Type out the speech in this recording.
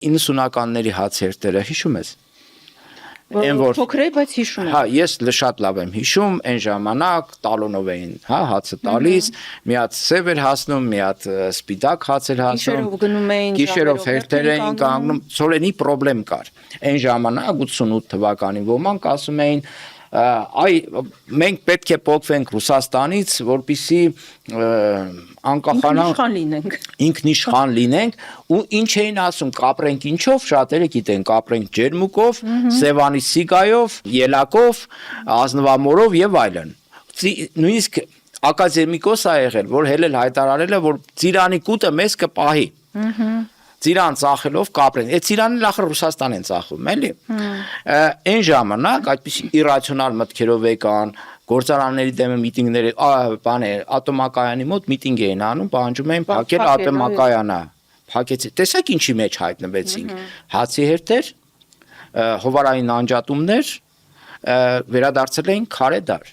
90-ականների հացերտերը հիշում ես։ Փոքր էի, բայց հիշում եմ։ Հա, ես շատ լավ եմ հիշում, այն ժամանակ տալոնով էին, հա, հացը տալիս, մի հատ սև էր հասնում, մի հատ սպիտակ հաց էր հասնում։ Գիշերով գնում էին, Գիշերով հերթեր էին կանգնում, ցորենի խնդրեմ կար։ Այն ժամանակ 88 թվականին ոմանք ասում էին մենք պետք է փոխվենք Ռուսաստանից, որպեսզի անկախանանք, ինքնիշխան լինենք, ու ինչ էին ասում, կապրենք ինչով, շատերը գիտեն, կապրենք ջերմուկով, Սևանի սիգայով, ելակով, ազնվամորով եւ այլն։ Նույնիսկ ակադեմիկոս ա եղել, որ հելել հայտարարել է, որ ծիրանի կուտը մեզ կպահի։ Ծիրան ծախելով կապրեն։ Այդ ծիրանը նախ Ռուսաստան են ծախում, էլի։ Այն ժամանակ այդպիսի իրացիոնալ մտքերով եկան, գործարանների դեմ միտինգներ, ատոմակայանի մոտ միտինգ էին անում, պահանջում էին փակել ատոմակայանը։ Փակեցի։ Տեսեք ինչի մեջ հայտնվեցինք։ Հացի հերթեր, հովարային անջատումներ, վերադարձել էին քարե դար։